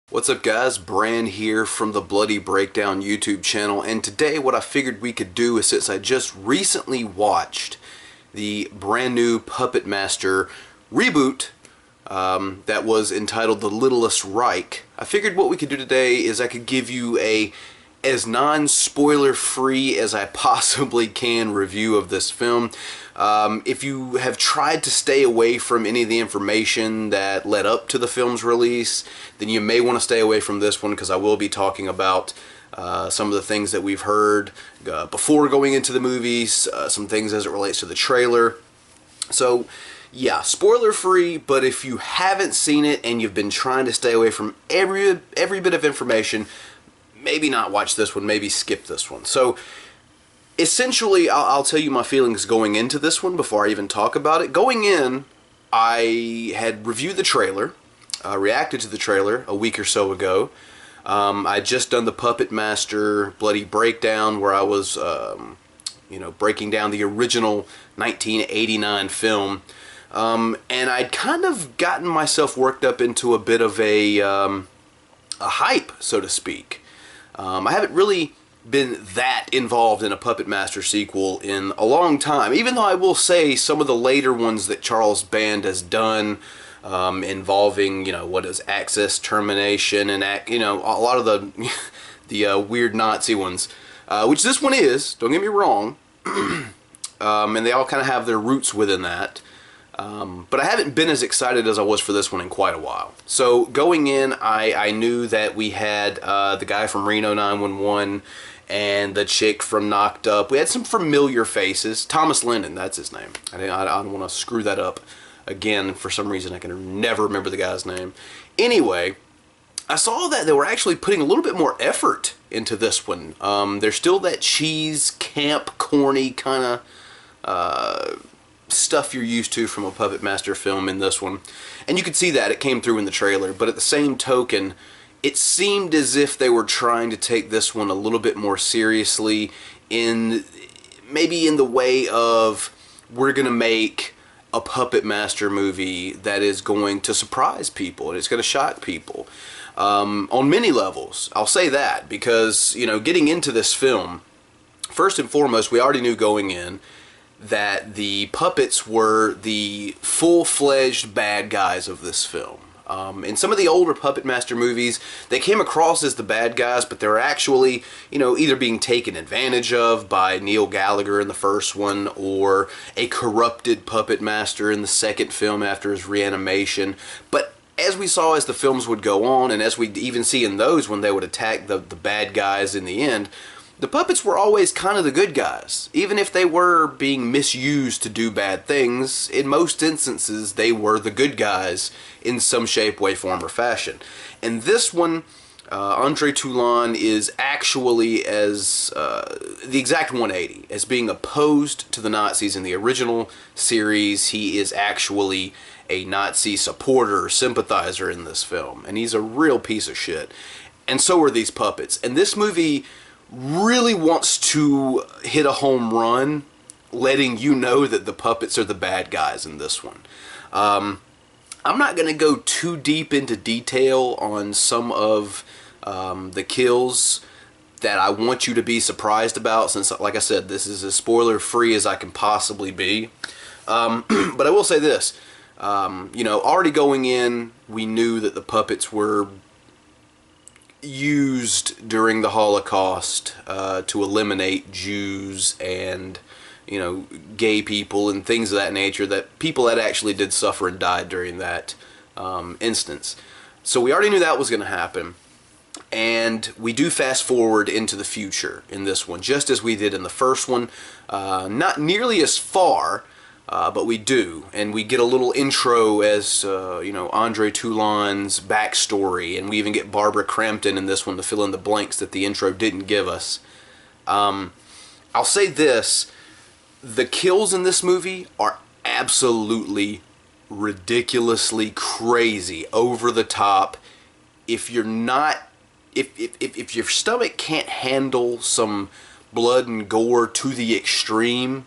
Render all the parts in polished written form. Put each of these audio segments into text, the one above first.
What's up guys, Bran here from the Bloody Breakdown YouTube channel, and today what I figured we could do is, since I just recently watched the brand new Puppet Master reboot that was entitled The Littlest Reich, I figured what we could do today is I could give you a as non-spoiler free as I possibly can review of this film. If you have tried to stay away from any of the information that led up to the film's release, then you may want to stay away from this one, because I will be talking about some of the things that we've heard before going into the movies, some things as it relates to the trailer. So yeah, spoiler free, but if you haven't seen it and you've been trying to stay away from every bit of information, maybe not watch this one, maybe skip this one. So essentially, I'll tell you my feelings going into this one before I even talk about it. Going in, I had reviewed the trailer, reacted to the trailer a week or so ago. I'd just done the Puppet Master Bloody Breakdown, where I was, breaking down the original 1989 film. And I'd kind of gotten myself worked up into a bit of a hype, so to speak. I haven't really been that involved in a Puppet Master sequel in a long time, even though I will say some of the later ones that Charles Band has done, involving, what is Access Termination and, a lot of the weird Nazi ones, which this one is, don't get me wrong, and they all kind of have their roots within that. But I haven't been as excited as I was for this one in quite a while. So going in, I knew that we had the guy from Reno 911 and the chick from Knocked Up. We had some familiar faces. Thomas Lennon, that's his name. I don't want to screw that up again. For some reason, I can never remember the guy's name. Anyway, I saw that they were actually putting a little bit more effort into this one. There's still that cheese, camp, corny kind of stuff you're used to from a Puppet Master film in this one, and you could see that it came through in the trailer. But at the same token, it seemed as if they were trying to take this one a little bit more seriously, maybe in the way of, we're gonna make a Puppet Master movie that is going to surprise people and it's going to shock people on many levels. I'll say that because, getting into this film, first and foremost, we already knew going in that the puppets were the full-fledged bad guys of this film. In some of the older Puppet Master movies, they came across as the bad guys, but they were actually, either being taken advantage of by Neil Gallagher in the first one, or a corrupted Puppet Master in the second film after his reanimation. But as we saw as the films would go on, and as we even see in those when they would attack the bad guys in the end, the puppets were always kind of the good guys. Even if they were being misused to do bad things, in most instances they were the good guys in some shape, way, form, or fashion. And this one, Andre Toulon is actually as the exact 180. As being opposed to the Nazis in the original series, he is actually a Nazi supporter, sympathizer in this film. And he's a real piece of shit. And so are these puppets. And this movie really wants to hit a home run, letting you know that the puppets are the bad guys in this one. I'm not going to go too deep into detail on some of the kills that I want you to be surprised about, since, like I said, this is as spoiler free as I can possibly be. But I will say this, already going in, we knew that the puppets were used during the Holocaust to eliminate Jews and, gay people and things of that nature, that people that actually did suffer and died during that instance. So we already knew that was going to happen. And we do fast forward into the future in this one, just as we did in the first one. Not nearly as far, but we do, and we get a little intro as, Andre Toulon's backstory, and we even get Barbara Crampton in this one to fill in the blanks that the intro didn't give us. I'll say this, the kills in this movie are absolutely ridiculously crazy, over the top. If you're not, if your stomach can't handle some blood and gore to the extreme,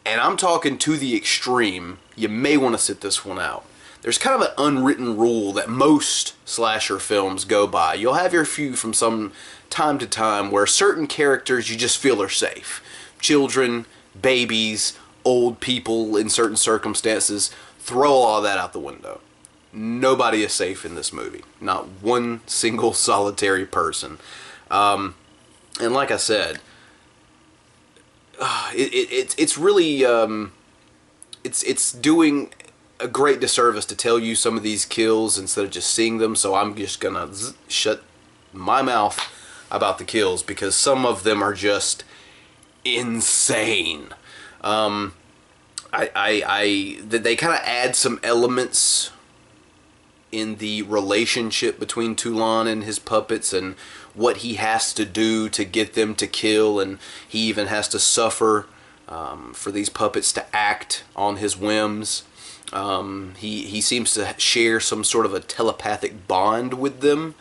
and I'm talking to the extreme, you may want to sit this one out. there's kind of an unwritten rule that most slasher films go by. You'll have your few from some time to time where certain characters you just feel are safe. Children, babies, old people in certain circumstances. Throw all that out the window. Nobody is safe in this movie. Not one single solitary person. And like I said, it's really it's doing a great disservice to tell you some of these kills instead of just seeing them. So I'm just gonna shut my mouth about the kills because some of them are just insane. They kind of add some elements in the relationship between Toulon and his puppets and what he has to do to get them to kill, and he even has to suffer for these puppets to act on his whims. He seems to share some sort of a telepathic bond with them.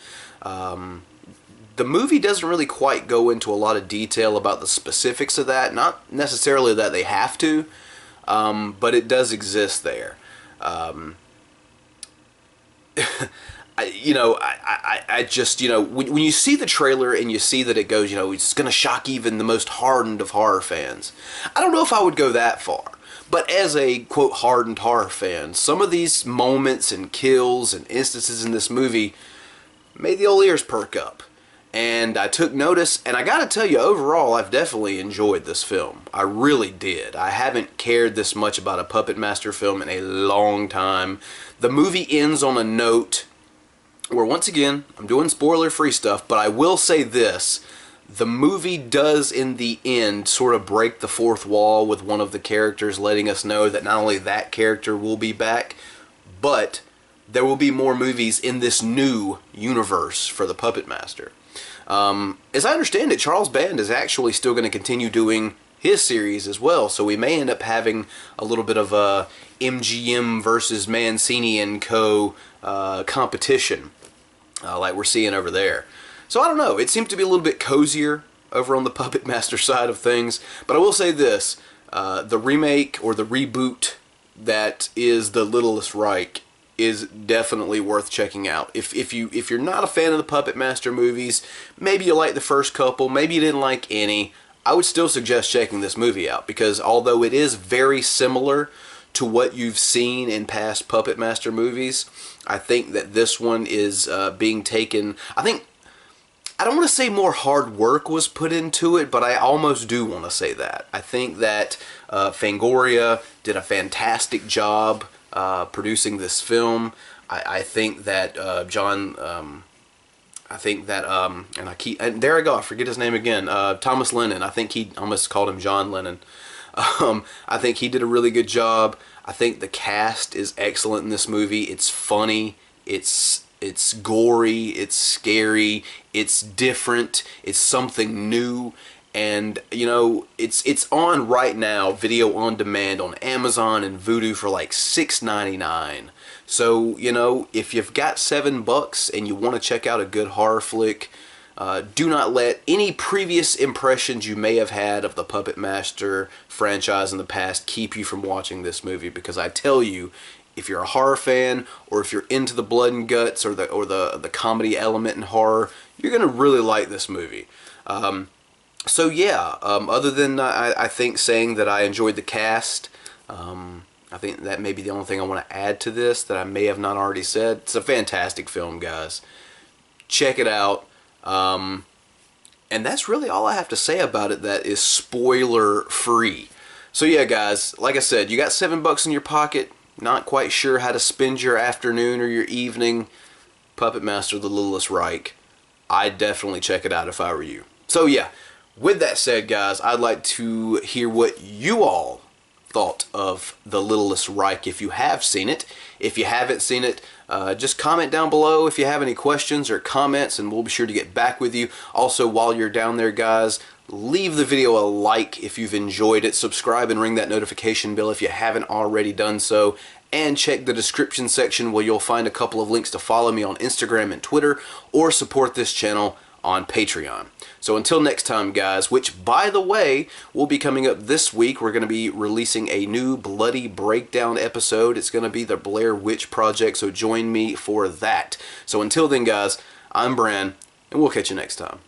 The movie doesn't really quite go into a lot of detail about the specifics of that, not necessarily that they have to, but it does exist there. I just, when you see the trailer and you see that it goes, it's going to shock even the most hardened of horror fans. I don't know if I would go that far. But as a, quote, hardened horror fan, some of these moments and kills and instances in this movie made the old ears perk up. And I took notice, and I gotta tell you, overall, I've definitely enjoyed this film. I really did. I haven't cared this much about a Puppet Master film in a long time. The movie ends on a note where, once again, I'm doing spoiler-free stuff, but I will say this. The movie does, in the end, sort of break the fourth wall with one of the characters letting us know that not only that character will be back, but there will be more movies in this new universe for the Puppet Master. As I understand it, Charles Band is actually still going to continue doing his series as well, so we may end up having a little bit of a MGM versus Mancini and Co. Competition, like we're seeing over there. So I don't know, it seemed to be a little bit cozier over on the Puppet Master side of things, but I will say this, the remake or the reboot that is the Littlest Reich is definitely worth checking out. If you're not a fan of the Puppet Master movies, maybe you like the first couple, maybe you didn't like any, I would still suggest checking this movie out, because although it is very similar to what you've seen in past Puppet Master movies, I think that this one is being taken, I don't want to say more hard work was put into it, but I almost do want to say that. I think that Fangoria did a fantastic job producing this film. I think that there I go, I forget his name again, Thomas Lennon. I think he almost called him John Lennon. I think he did a really good job. I think the cast is excellent in this movie. It's funny, it's gory, it's scary, it's different, it's something new, and it's on right now, video on demand on Amazon and Vudu for like $6.99. So if you've got $7 and you want to check out a good horror flick, do not let any previous impressions you may have had of the Puppet Master franchise in the past keep you from watching this movie, because I tell you, if you're a horror fan, or if you're into the blood and guts or the comedy element in horror, you're gonna really like this movie. So yeah, other than I think saying that I enjoyed the cast, I think that may be the only thing I want to add to this that I may have not already said. It's a fantastic film, guys. Check it out. And that's really all I have to say about it that is spoiler free. So yeah, guys, like I said, you got $7 in your pocket, not quite sure how to spend your afternoon or your evening, Puppet Master: The Littlest Reich. I'd definitely check it out if I were you. So yeah, with that said, guys, I'd like to hear what you all thought of The Littlest Reich if you have seen it. If you haven't seen it, just comment down below if you have any questions or comments, and we'll be sure to get back with you. Also, while you're down there, guys, leave the video a like if you've enjoyed it. Subscribe and ring that notification bell if you haven't already done so. And check the description section where you'll find a couple of links to follow me on Instagram and Twitter, or support this channel on Patreon. So until next time, guys, which, by the way, will be coming up this week. We're going to be releasing a new Bloody Breakdown episode. It's going to be the Blair Witch Project, so join me for that. So until then, guys, I'm Bran, and we'll catch you next time.